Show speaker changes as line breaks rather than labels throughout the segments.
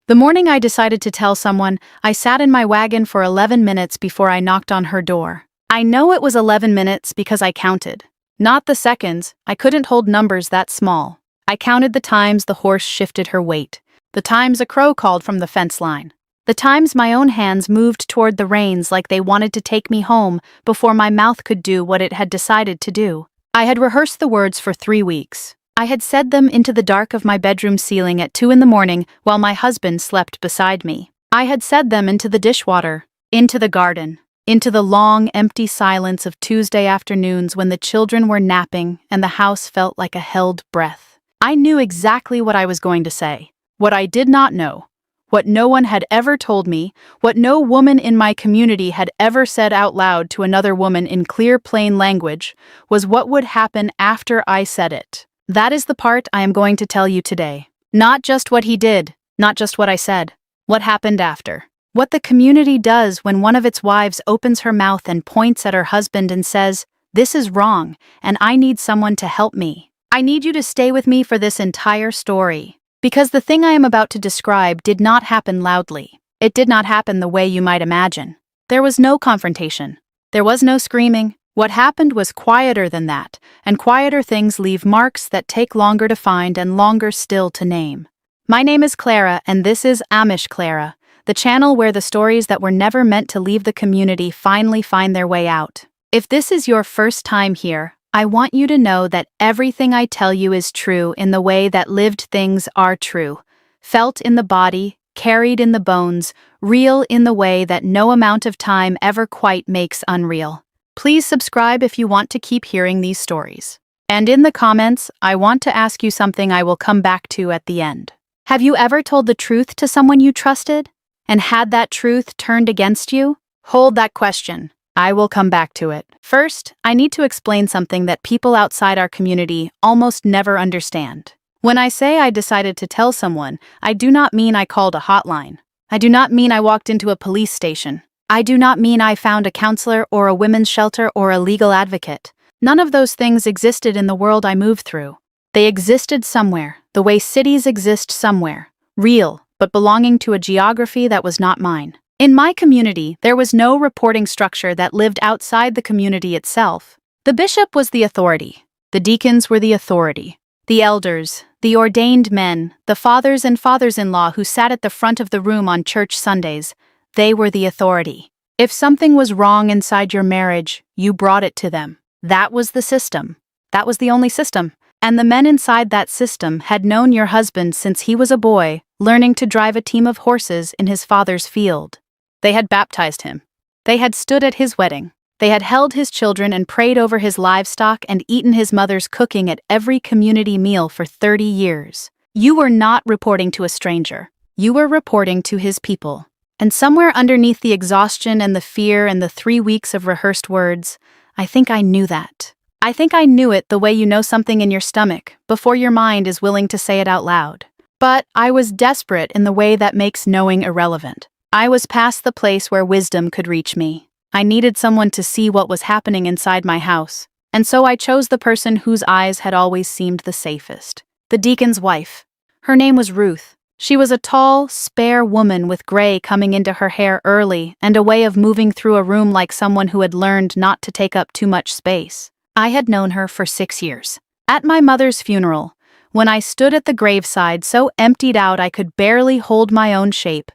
The morning I decided to tell someone, I sat in my wagon for 11 minutes before I knocked on her door. I know it was 11 minutes because I counted. Not the seconds, I couldn't hold numbers that small. I counted the times the horse shifted her weight, the times a crow called from the fence line, the times my own hands moved toward the reins like they wanted to take me home before my mouth could do what it had decided to do. I had rehearsed the words for 3 weeks. I had said them into the dark of my bedroom ceiling at 2 in the morning while my husband slept beside me. I had said them into the dishwater, into the garden, into the long, empty silence of Tuesday afternoons when the children were napping and the house felt like a held breath. I knew exactly what I was going to say. What I did not know, what no one had ever told me, what no woman in my community had ever said out loud to another woman in clear, plain language, was what would happen after I said it. That is the part I am going to tell you today. Not just what he did, not just what I said, what happened after. What the community does when one of its wives opens her mouth and points at her husband and says, "This is wrong, and I need someone to help me." I need you to stay with me for this entire story, because the thing I am about to describe did not happen loudly. It did not happen the way you might imagine. There was no confrontation. There was no screaming. What happened was quieter than that, and quieter things leave marks that take longer to find and longer still to name. My name is Clara, and this is Amish Clara, the channel where the stories that were never meant to leave the community finally find their way out. If this is your first time here, I want you to know that everything I tell you is true in the way that lived things are true, felt in the body, carried in the bones, real in the way that no amount of time ever quite makes unreal. Please subscribe if you want to keep hearing these stories. And in the comments, I want to ask you something I will come back to at the end. Have you ever told the truth to someone you trusted? And had that truth turned against you? Hold that question. I will come back to it. First, I need to explain something that people outside our community almost never understand. When I say I decided to tell someone, I do not mean I called a hotline. I do not mean I walked into a police station. I do not mean I found a counselor or a women's shelter or a legal advocate. None of those things existed in the world I moved through. They existed somewhere, the way cities exist somewhere, real, but belonging to a geography that was not mine. In my community, there was no reporting structure that lived outside the community itself. The bishop was the authority. The deacons were the authority. The elders, the ordained men, the fathers and fathers-in-law who sat at the front of the room on church Sundays, they were the authority. If something was wrong inside your marriage, you brought it to them. That was the system. That was the only system. And the men inside that system had known your husband since he was a boy, learning to drive a team of horses in his father's field. They had baptized him. They had stood at his wedding. They had held his children and prayed over his livestock and eaten his mother's cooking at every community meal for 30 years. You were not reporting to a stranger. You were reporting to his people. And somewhere underneath the exhaustion and the fear and the 3 weeks of rehearsed words, I think I knew that. I think I knew it the way you know something in your stomach before your mind is willing to say it out loud. But I was desperate in the way that makes knowing irrelevant. I was past the place where wisdom could reach me. I needed someone to see what was happening inside my house, and so I chose the person whose eyes had always seemed the safest. The deacon's wife. Her name was Ruth. She was a tall, spare woman with gray coming into her hair early and a way of moving through a room like someone who had learned not to take up too much space. I had known her for 6 years. At my mother's funeral, when I stood at the graveside so emptied out I could barely hold my own shape,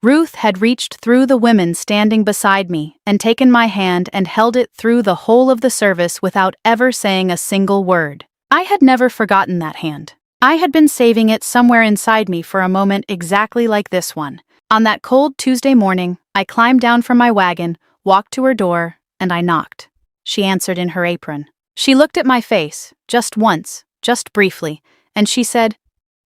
Ruth had reached through the women standing beside me and taken my hand and held it through the whole of the service without ever saying a single word. I had never forgotten that hand. I had been saving it somewhere inside me for a moment exactly like this one. On that cold Tuesday morning, I climbed down from my wagon, walked to her door, and I knocked. She answered in her apron. She looked at my face, just once, just briefly, and she said,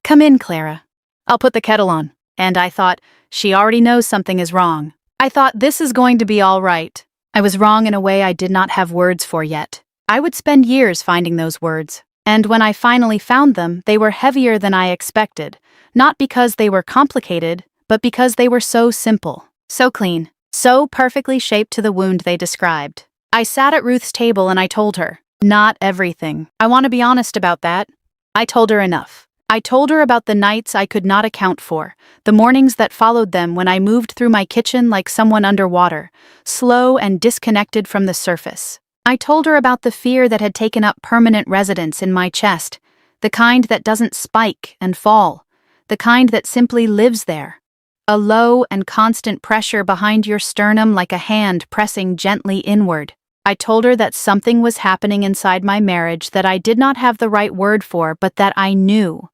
"Come in, Clara. I'll put the kettle on." And I thought, she already knows something is wrong. I thought, this is going to be all right. I was wrong in a way I did not have words for yet. I would spend years finding those words. And when I finally found them, they were heavier than I expected, not because they were complicated, but because they were so simple, so clean, so perfectly shaped to the wound they described. I sat at Ruth's table and I told her, not everything. I want to be honest about that. I told her enough. I told her about the nights I could not account for, the mornings that followed them when I moved through my kitchen like someone underwater, slow and disconnected from the surface. I told her about the fear that had taken up permanent residence in my chest, the kind that doesn't spike and fall, the kind that simply lives there. A low and constant pressure behind your sternum like a hand pressing gently inward. I told her that something was happening inside my marriage that I did not have the right word for, but that I knew.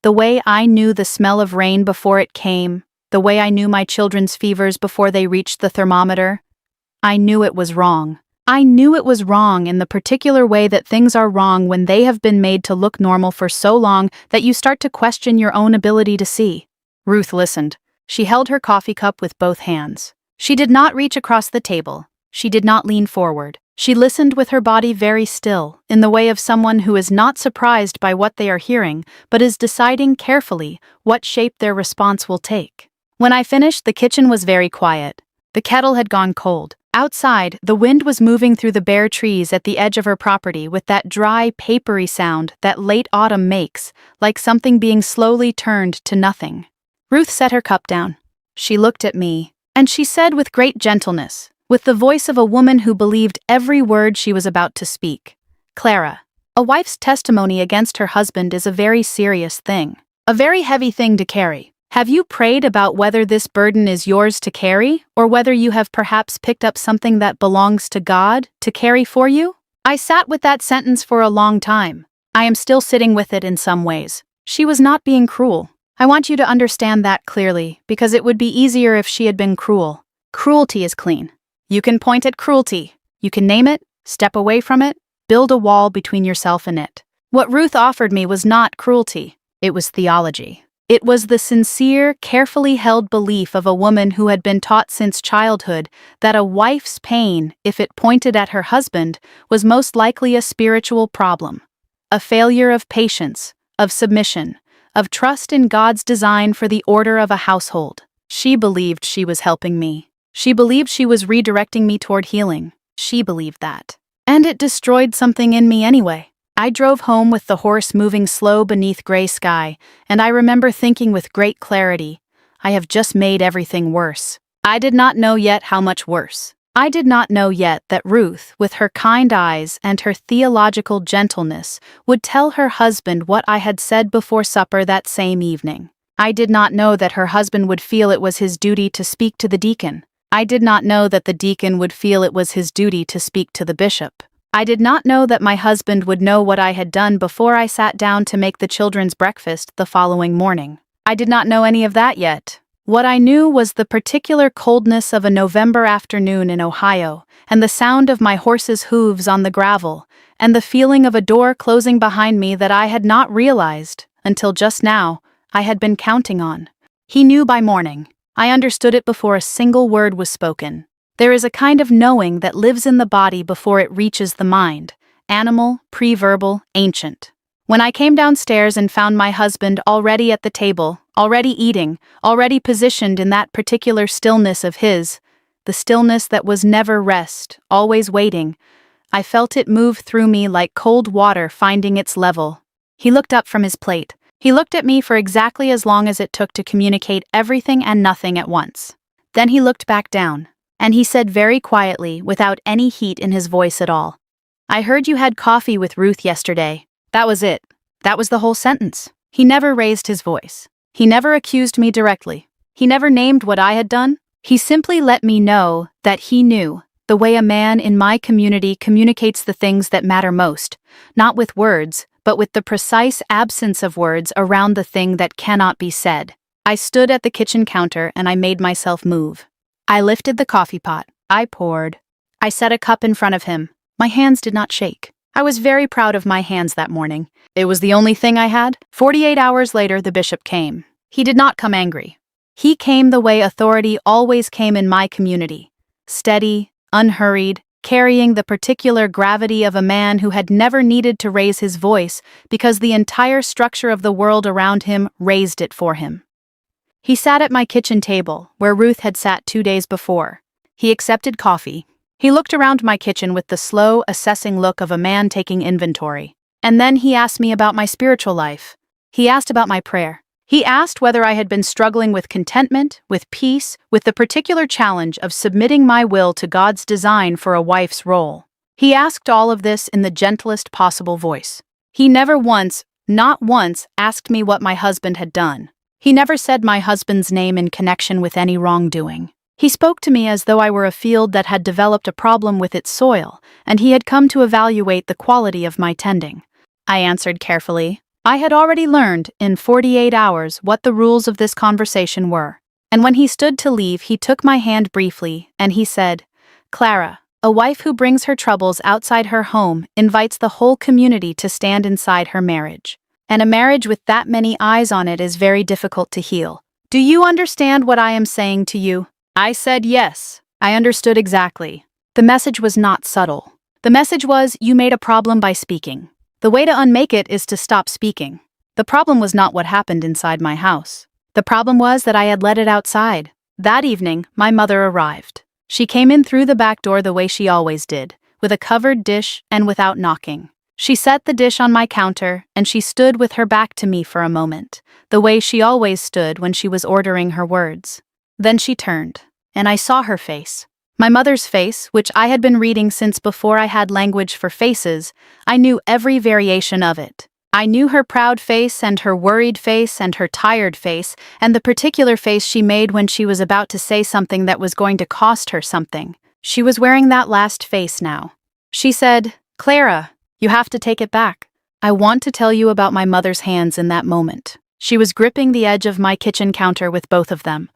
The way I knew the smell of rain before it came, the way I knew my children's fevers before they reached the thermometer. I knew it was wrong. I knew it was wrong in the particular way that things are wrong when they have been made to look normal for so long that you start to question your own ability to see. Ruth listened. She held her coffee cup with both hands. She did not reach across the table. She did not lean forward. She listened with her body very still, in the way of someone who is not surprised by what they are hearing, but is deciding carefully what shape their response will take. When I finished, the kitchen was very quiet. The kettle had gone cold. Outside, the wind was moving through the bare trees at the edge of her property with that dry, papery sound that late autumn makes, like something being slowly turned to nothing. Ruth set her cup down. She looked at me, and she said with great gentleness, with the voice of a woman who believed every word she was about to speak, "Clara, a wife's testimony against her husband is a very serious thing, a very heavy thing to carry. Have you prayed about whether this burden is yours to carry, or whether you have perhaps picked up something that belongs to God to carry for you?" I sat with that sentence for a long time. I am still sitting with it in some ways. She was not being cruel. I want you to understand that clearly, because it would be easier if she had been cruel. Cruelty is clean. You can point at cruelty. You can name it, step away from it, build a wall between yourself and it. What Ruth offered me was not cruelty. It was theology. It was the sincere, carefully held belief of a woman who had been taught since childhood that a wife's pain, if it pointed at her husband, was most likely a spiritual problem. A failure of patience, of submission, of trust in God's design for the order of a household. She believed she was helping me. She believed she was redirecting me toward healing. She believed that. And it destroyed something in me anyway. I drove home with the horse moving slow beneath gray sky, and I remember thinking with great clarity, I have just made everything worse. I did not know yet how much worse. I did not know yet that Ruth, with her kind eyes and her theological gentleness, would tell her husband what I had said before supper that same evening. I did not know that her husband would feel it was his duty to speak to the deacon. I did not know that the deacon would feel it was his duty to speak to the bishop. I did not know that my husband would know what I had done before I sat down to make the children's breakfast the following morning. I did not know any of that yet. What I knew was the particular coldness of a November afternoon in Ohio, and the sound of my horse's hooves on the gravel, and the feeling of a door closing behind me that I had not realized, until just now, I had been counting on. He knew by morning. I understood it before a single word was spoken. There is a kind of knowing that lives in the body before it reaches the mind, animal, pre-verbal, ancient. When I came downstairs and found my husband already at the table, already eating, already positioned in that particular stillness of his, the stillness that was never rest, always waiting, I felt it move through me like cold water finding its level. He looked up from his plate. He looked at me for exactly as long as it took to communicate everything and nothing at once. Then he looked back down, and he said very quietly, without any heat in his voice at all, "I heard you had coffee with Ruth yesterday." That was it. That was the whole sentence. He never raised his voice. He never accused me directly. He never named what I had done. He simply let me know that he knew, the way a man in my community communicates the things that matter most, not with words, but with the precise absence of words around the thing that cannot be said. I stood at the kitchen counter and I made myself move. I lifted the coffee pot. I poured. I set a cup in front of him. My hands did not shake. I was very proud of my hands that morning. It was the only thing I had. 48 hours later, the bishop came. He did not come angry. He came the way authority always came in my community. Steady, unhurried, carrying the particular gravity of a man who had never needed to raise his voice because the entire structure of the world around him raised it for him. He sat at my kitchen table, where Ruth had sat 2 days before. He accepted coffee. He looked around my kitchen with the slow, assessing look of a man taking inventory. And then he asked me about my spiritual life. He asked about my prayer. He asked whether I had been struggling with contentment, with peace, with the particular challenge of submitting my will to God's design for a wife's role. He asked all of this in the gentlest possible voice. He never once, not once, asked me what my husband had done. He never said my husband's name in connection with any wrongdoing. He spoke to me as though I were a field that had developed a problem with its soil, and he had come to evaluate the quality of my tending. I answered carefully. I had already learned, in 48 hours, what the rules of this conversation were. And when he stood to leave, he took my hand briefly, and he said, "Clara, a wife who brings her troubles outside her home invites the whole community to stand inside her marriage. And a marriage with that many eyes on it is very difficult to heal. Do you understand what I am saying to you?" I said yes. I understood exactly. The message was not subtle. The message was, you made a problem by speaking. The way to unmake it is to stop speaking. The problem was not what happened inside my house. The problem was that I had let it outside. That evening, my mother arrived. She came in through the back door the way she always did, with a covered dish and without knocking. She set the dish on my counter, and she stood with her back to me for a moment, the way she always stood when she was ordering her words. Then she turned, and I saw her face. My mother's face, which I had been reading since before I had language for faces. I knew every variation of it. I knew her proud face and her worried face and her tired face, and the particular face she made when she was about to say something that was going to cost her something. She was wearing that last face now. She said, "Clara, you have to take it back." I want to tell you about my mother's hands in that moment. She was gripping the edge of my kitchen counter with both of them.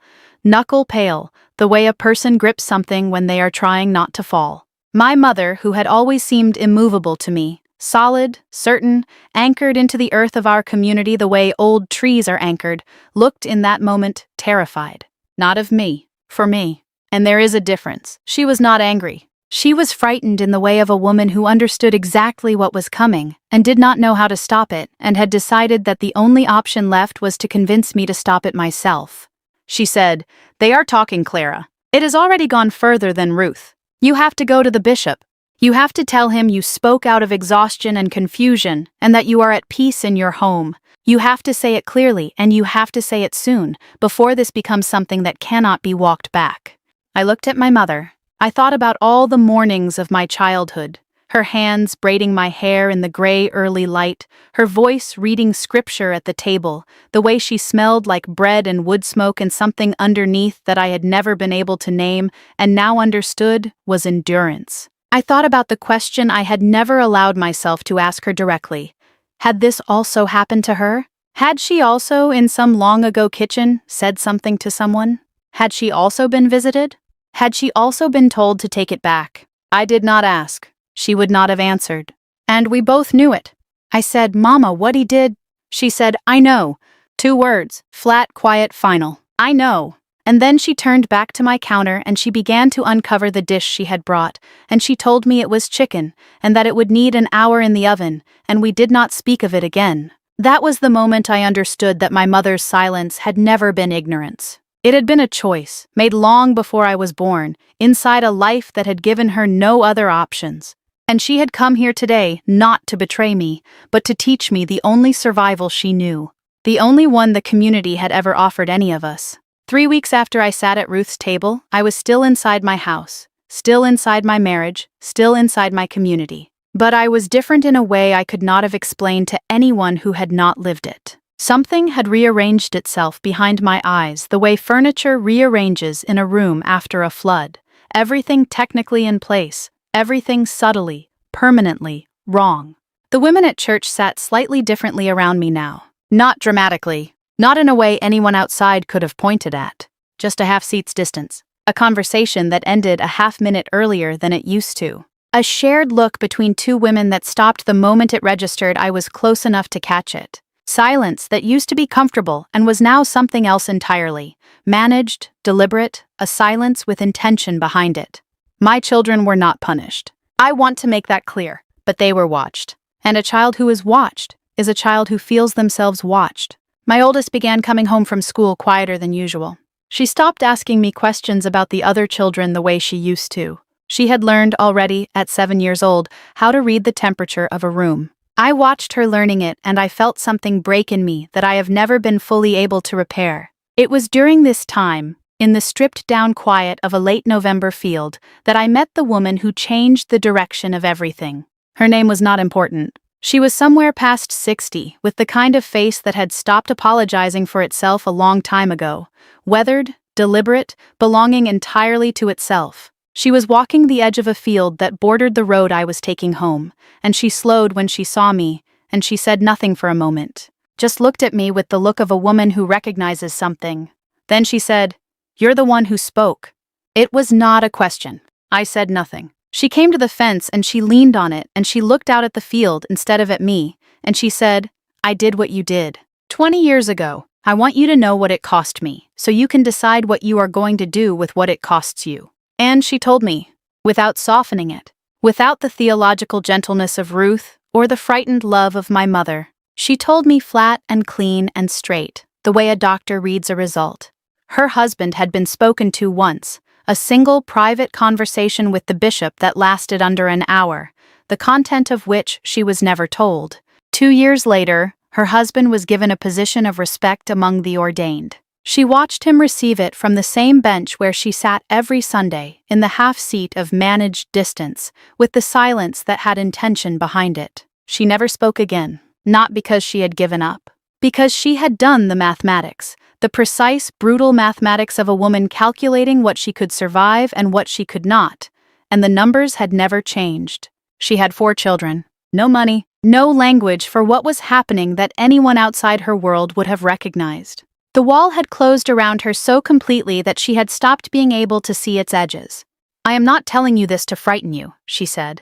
Knuckle pale, the way a person grips something when they are trying not to fall. My mother, who had always seemed immovable to me, solid, certain, anchored into the earth of our community the way old trees are anchored, looked in that moment terrified. Not of me, for me. And there is a difference. She was not angry. She was frightened in the way of a woman who understood exactly what was coming, and did not know how to stop it, and had decided that the only option left was to convince me to stop it myself. She said, "They are talking, Clara. It has already gone further than Ruth. You have to go to the bishop. You have to tell him you spoke out of exhaustion and confusion, and that you are at peace in your home. You have to say it clearly, and you have to say it soon, before this becomes something that cannot be walked back." I looked at my mother. I thought about all the mornings of my childhood. Her hands braiding my hair in the gray early light, her voice reading scripture at the table, the way she smelled like bread and wood smoke, and something underneath that I had never been able to name and now understood was endurance. I thought about the question I had never allowed myself to ask her directly. Had this also happened to her? Had she also, in some long-ago kitchen, said something to someone? Had she also been visited? Had she also been told to take it back? I did not ask. She would not have answered. And we both knew it. I said, "Mama, what he did?" She said, "I know." 2 words, flat, quiet, final. I know. And then she turned back to my counter and she began to uncover the dish she had brought, and she told me it was chicken, and that it would need an hour in the oven, and we did not speak of it again. That was the moment I understood that my mother's silence had never been ignorance. It had been a choice, made long before I was born, inside a life that had given her no other options. And she had come here today not to betray me, but to teach me the only survival she knew, the only one the community had ever offered any of us. 3 weeks after I sat at Ruth's table, I was still inside my house, still inside my marriage, still inside my community. But I was different in a way I could not have explained to anyone who had not lived it. Something had rearranged itself behind my eyes the way furniture rearranges in a room after a flood. Everything technically in place, everything subtly, permanently, wrong. The women at church sat slightly differently around me now. Not dramatically, not in a way anyone outside could have pointed at. Just a half seat's distance. A conversation that ended a half-minute earlier than it used to. A shared look between 2 women that stopped the moment it registered I was close enough to catch it. Silence that used to be comfortable and was now something else entirely. Managed, deliberate, a silence with intention behind it. My children were not punished. I want to make that clear, but they were watched. And a child who is watched is a child who feels themselves watched. My oldest began coming home from school quieter than usual. She stopped asking me questions about the other children the way she used to. She had learned already, at 7 years old, how to read the temperature of a room. I watched her learning it and I felt something break in me that I have never been fully able to repair. It was during this time, in the stripped-down quiet of a late November field, that I met the woman who changed the direction of everything. Her name was not important. She was somewhere past 60, with the kind of face that had stopped apologizing for itself a long time ago. Weathered, deliberate, belonging entirely to itself. She was walking the edge of a field that bordered the road I was taking home, and she slowed when she saw me, and she said nothing for a moment. Just looked at me with the look of a woman who recognizes something. Then she said, "You're the one who spoke." It was not a question. I said nothing. She came to the fence and she leaned on it and she looked out at the field instead of at me, and she said, "I did what you did 20 years ago. I want you to know what it cost me, so you can decide what you are going to do with what it costs you." And she told me, without softening it, without the theological gentleness of Ruth or the frightened love of my mother. She told me flat and clean and straight, the way a doctor reads a result. Her husband had been spoken to once, a single private conversation with the bishop that lasted under an hour, the content of which she was never told. 2 years later, her husband was given a position of respect among the ordained. She watched him receive it from the same bench where she sat every Sunday, in the half seat of managed distance, with the silence that had intention behind it. She never spoke again, not because she had given up, because she had done the mathematics, the precise, brutal mathematics of a woman calculating what she could survive and what she could not, and the numbers had never changed. She had 4 children, no money, no language for what was happening that anyone outside her world would have recognized. The wall had closed around her so completely that she had stopped being able to see its edges. "I am not telling you this to frighten you," she said.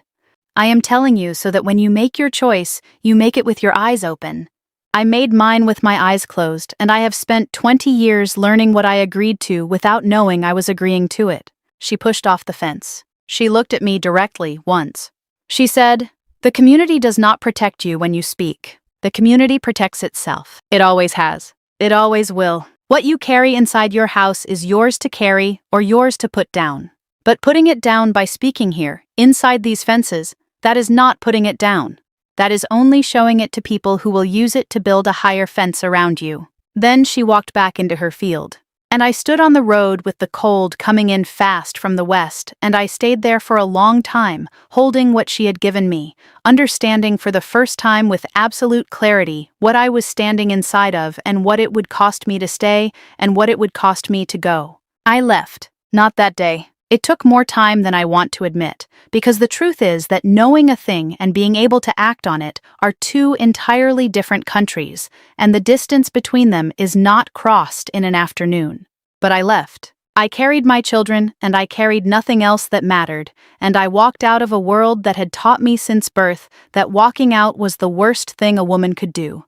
"I am telling you so that when you make your choice, you make it with your eyes open. I made mine with my eyes closed, and I have spent 20 years learning what I agreed to without knowing I was agreeing to it." She pushed off the fence. She looked at me directly once. She said, "The community does not protect you when you speak. The community protects itself. It always has. It always will. What you carry inside your house is yours to carry or yours to put down. But putting it down by speaking here, inside these fences, that is not putting it down. That is only showing it to people who will use it to build a higher fence around you." Then she walked back into her field. And I stood on the road with the cold coming in fast from the west, and I stayed there for a long time, holding what she had given me, understanding for the first time with absolute clarity what I was standing inside of and what it would cost me to stay and what it would cost me to go. I left, not that day. It took more time than I want to admit, because the truth is that knowing a thing and being able to act on it are 2 entirely different countries, and the distance between them is not crossed in an afternoon. But I left. I carried my children, and I carried nothing else that mattered, and I walked out of a world that had taught me since birth that walking out was the worst thing a woman could do.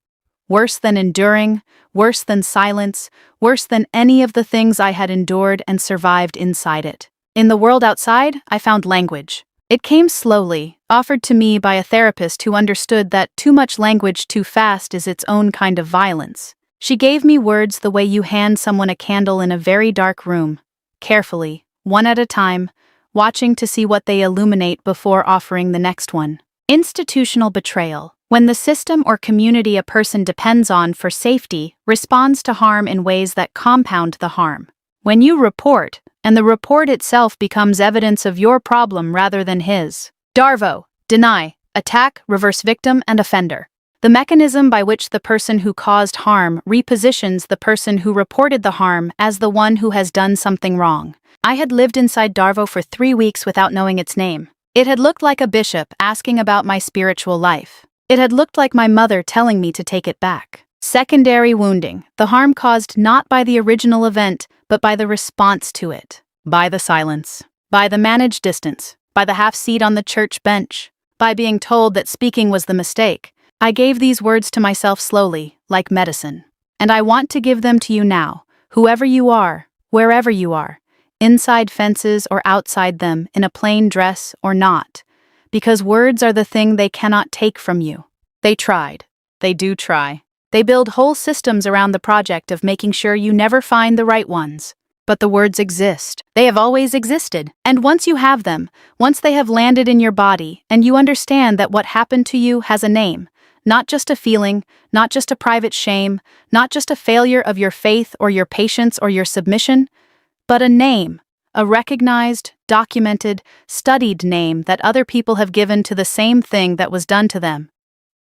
Worse than enduring, worse than silence, worse than any of the things I had endured and survived inside it. In the world outside, I found language. It came slowly, offered to me by a therapist who understood that too much language too fast is its own kind of violence. She gave me words the way you hand someone a candle in a very dark room, carefully, one at a time, watching to see what they illuminate before offering the next one. Institutional betrayal, when the system or community a person depends on for safety responds to harm in ways that compound the harm. When you report, and the report itself becomes evidence of your problem rather than his. DARVO, deny, attack, reverse victim, and offender. The mechanism by which the person who caused harm repositions the person who reported the harm as the one who has done something wrong. I had lived inside DARVO for 3 weeks without knowing its name. It had looked like a bishop asking about my spiritual life. It had looked like my mother telling me to take it back. Secondary wounding, the harm caused not by the original event, but by the response to it. By the silence. By the managed distance. By the half seat on the church bench. By being told that speaking was the mistake. I gave these words to myself slowly, like medicine. And I want to give them to you now, whoever you are, wherever you are, inside fences or outside them, in a plain dress or not. Because words are the thing they cannot take from you. They tried. They do try. They build whole systems around the project of making sure you never find the right ones. but the words exist. They have always existed. And once you have them, once they have landed in your body, and you understand that what happened to you has a name, not just a feeling, not just a private shame, not just a failure of your faith or your patience or your submission, but a name, a recognized, documented, studied name that other people have given to the same thing that was done to them.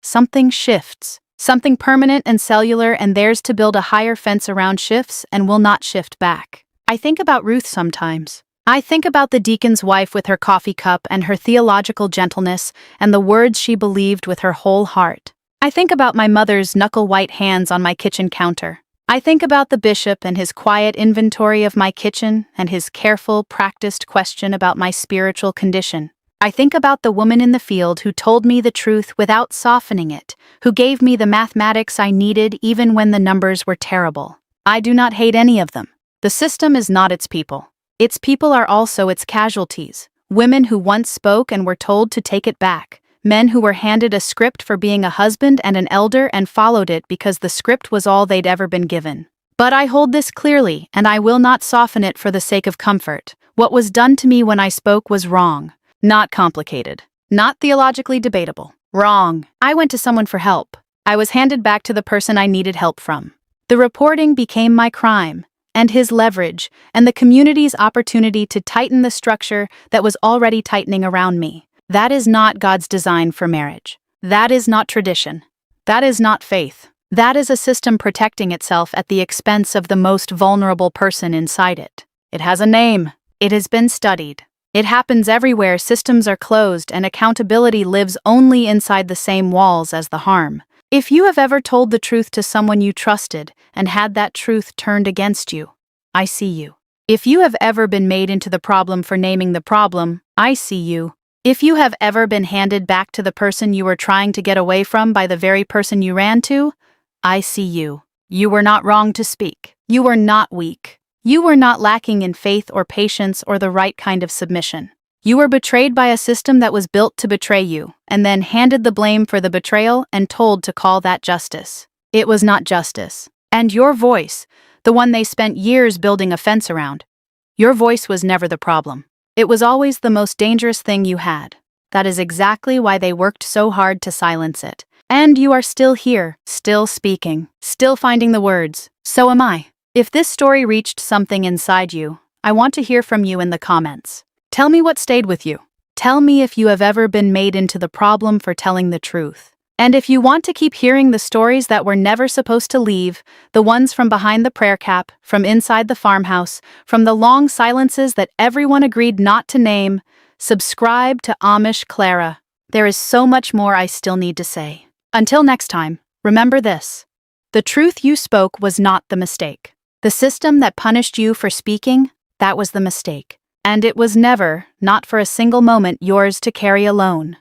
Something shifts. Something permanent and cellular, and theirs to build a higher fence around shifts and will not shift back. I think about Ruth sometimes. I think about the deacon's wife with her coffee cup and her theological gentleness and the words she believed with her whole heart. I think about my mother's knuckle-white hands on my kitchen counter. I think about the bishop and his quiet inventory of my kitchen and his careful, practiced question about my spiritual condition. I think about the woman in the field who told me the truth without softening it, who gave me the mathematics I needed even when the numbers were terrible. I do not hate any of them. The system is not its people. Its people are also its casualties. Women who once spoke and were told to take it back. Men who were handed a script for being a husband and an elder and followed it because the script was all they'd ever been given. But I hold this clearly, and I will not soften it for the sake of comfort. What was done to me when I spoke was wrong. Not complicated. Not theologically debatable. Wrong. I went to someone for help. I was handed back to the person I needed help from. The reporting became my crime, and his leverage, and the community's opportunity to tighten the structure that was already tightening around me. That is not God's design for marriage. That is not tradition. That is not faith. That is a system protecting itself at the expense of the most vulnerable person inside it. It has a name. It has been studied. It happens everywhere systems are closed and accountability lives only inside the same walls as the harm. If you have ever told the truth to someone you trusted and had that truth turned against you, I see you. If you have ever been made into the problem for naming the problem, I see you. If you have ever been handed back to the person you were trying to get away from by the very person you ran to, I see you. You were not wrong to speak. You were not weak. You were not lacking in faith or patience or the right kind of submission. You were betrayed by a system that was built to betray you, and then handed the blame for the betrayal and told to call that justice. It was not justice. And your voice, the one they spent years building a fence around, your voice was never the problem. It was always the most dangerous thing you had. That is exactly why they worked so hard to silence it. And you are still here, still speaking, still finding the words. So am I. If this story reached something inside you, I want to hear from you in the comments. Tell me what stayed with you. Tell me if you have ever been made into the problem for telling the truth. And if you want to keep hearing the stories that were never supposed to leave, the ones from behind the prayer cap, from inside the farmhouse, from the long silences that everyone agreed not to name, subscribe to Amish Clara. There is so much more I still need to say. Until next time, remember this. The truth you spoke was not the mistake. The system that punished you for speaking, that was the mistake. And it was never, not for a single moment, yours to carry alone.